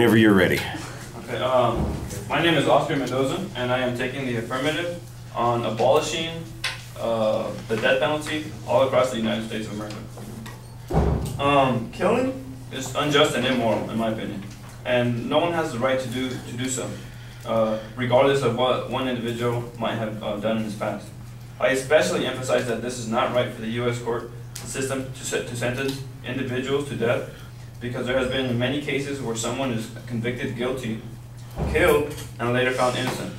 Whenever you're ready. Okay, my name is Oscar Mendoza, and I am taking the affirmative on abolishing the death penalty all across the United States of America. Killing is unjust and immoral, in my opinion, and no one has the right to do so, regardless of what one individual might have done in his past. I especially emphasize that this is not right for the U.S. court system to sentence individuals to death, because there has been many cases where someone is convicted guilty, killed, and later found innocent.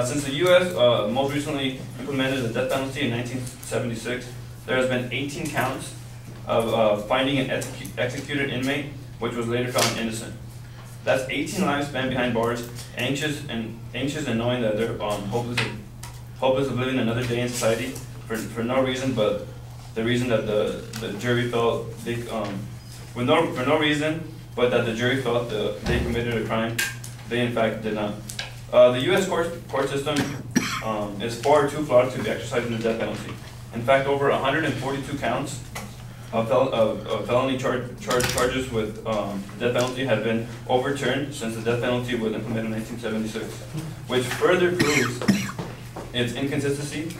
Since the U.S. Most recently implemented the death penalty in 1976, there has been 18 counts of finding an executed inmate which was later found innocent. That's 18 lives spent behind bars, anxious and knowing that they're hopeless of living another day in society for no reason but the reason that the jury felt they for no reason but that the jury felt they committed a crime they in fact did not. The U.S. court system is far too flawed to be exercising the death penalty. In fact, over 142 counts of felony charges with death penalty have been overturned since the death penalty was implemented in 1976, which further proves its inconsistency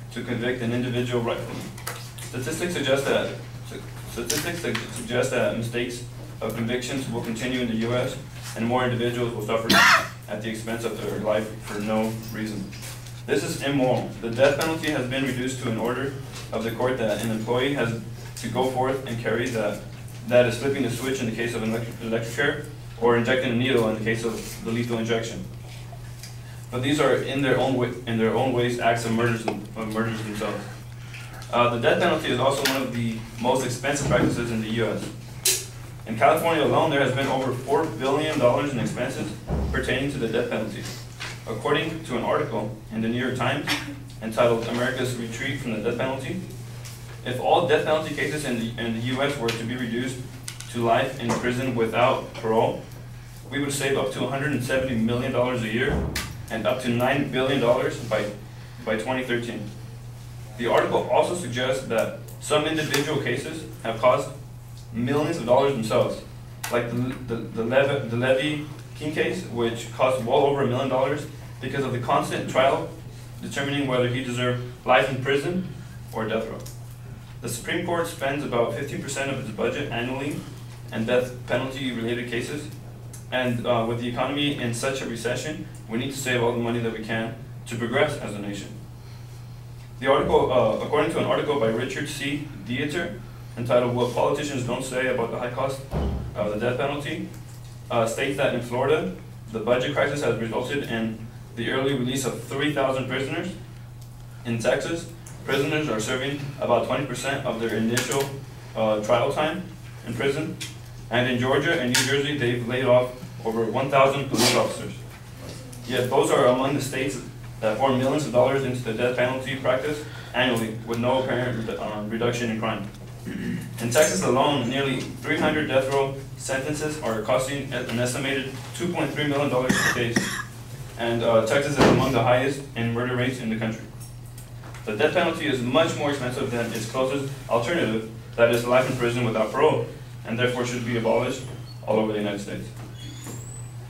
to convict an individual rightfully. Statistics suggest that mistakes of convictions will continue in the U.S. and more individuals will suffer at the expense of their life for no reason. This is immoral. The death penalty has been reduced to an order of the court that an employee has to go forth and carry that is flipping the switch in the case of an electric chair or injecting a needle in the case of the lethal injection. But these are in their own ways acts of murders themselves. The death penalty is also one of the most expensive practices in the U.S. In California alone, there has been over $4 billion in expenses pertaining to the death penalty. According to an article in the New York Times entitled "America's Retreat from the Death Penalty," if all death penalty cases in the U.S. were to be reduced to life in prison without parole, we would save up to $170 million a year and up to $9 billion by 2013. The article also suggests that some individual cases have cost millions of dollars themselves, like the Levy King case, which cost well over $1 million because of the constant trial determining whether he deserved life in prison or death row. The Supreme Court spends about 15% of its budget annually in death penalty related cases, and with the economy in such a recession, we need to save all the money that we can to progress as a nation. The article, according to an article by Richard C. Dieter entitled "What Politicians Don't Say About the High Cost of the Death Penalty," states that in Florida, the budget crisis has resulted in the early release of 3,000 prisoners. In Texas, prisoners are serving about 20% of their initial trial time in prison. And in Georgia and New Jersey, they've laid off over 1,000 police officers. Yet those are among the states that pour millions of dollars into the death penalty practice annually with no apparent reduction in crime. In Texas alone, nearly 300 death row sentences are costing an estimated $2.3 million per case, and Texas is among the highest in murder rates in the country. The death penalty is much more expensive than its closest alternative, that is life in prison without parole, and therefore should be abolished all over the United States.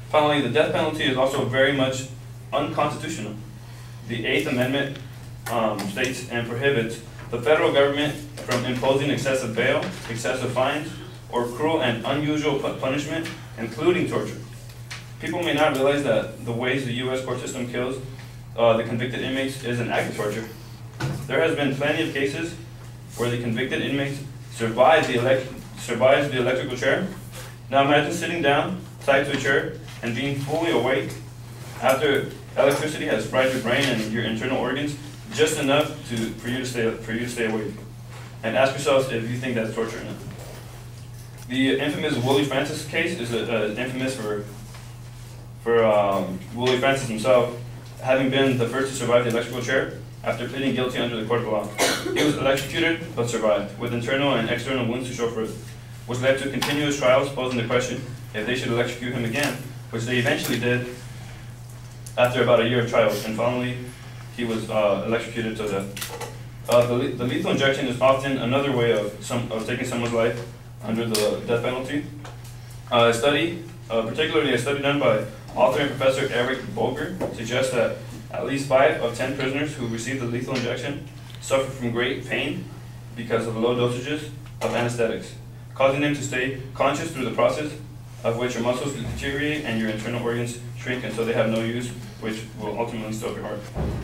Finally, the death penalty is also very much unconstitutional. The Eighth Amendment states and prohibits the federal government from imposing excessive bail, excessive fines, or cruel and unusual punishment, including torture. People may not realize that the ways the U.S. court system kills the convicted inmates is an act of torture. There has been plenty of cases where the convicted inmates survive the electrical chair. Now imagine sitting down, tied to a chair, and being fully awake after electricity has fried your brain and your internal organs just enough for you to stay awake. And ask yourselves if you think that's torture or not. The infamous Willie Francis case is infamous for Willie Francis himself having been the first to survive the electrical chair after pleading guilty under the court of law. He was electrocuted but survived, with internal and external wounds to show for it, which led to continuous trials posing the question if they should electrocute him again, which they eventually did after about a year of trials, and finally he was electrocuted to death. The lethal injection is often another way of taking someone's life, under the death penalty. A study, particularly a study done by author and professor Eric Bolger, suggests that at least 5 of 10 prisoners who received the lethal injection suffered from great pain because of the low dosages of anesthetics, causing them to stay conscious through the process, of which your muscles deteriorate and your internal organs shrink until they have no use, which will ultimately stop your heart.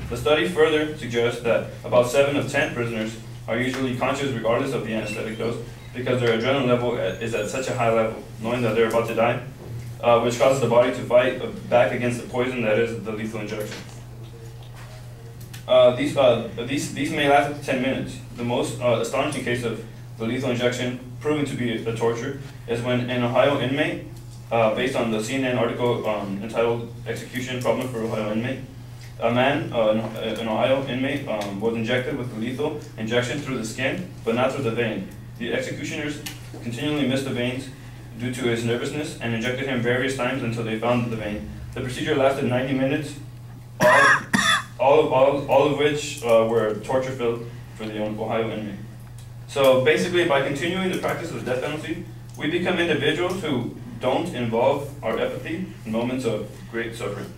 The study further suggests that about 7 of 10 prisoners are usually conscious regardless of the anesthetic dose, because their adrenaline level is at such a high level, knowing that they're about to die, which causes the body to fight back against the poison that is the lethal injection. These may last up to 10 minutes. The most astonishing case of the lethal injection proving to be a torture is when an Ohio inmate, based on the CNN article entitled "Execution Problem for Ohio Inmate," an Ohio inmate was injected with the lethal injection through the skin, but not through the vein. The executioners continually missed the veins due to his nervousness and injected him various times until they found the vein. The procedure lasted 90 minutes, all of which were torture-filled for the Ohio inmate. So basically, by continuing the practice of the death penalty, we become individuals who don't involve our empathy in moments of great suffering.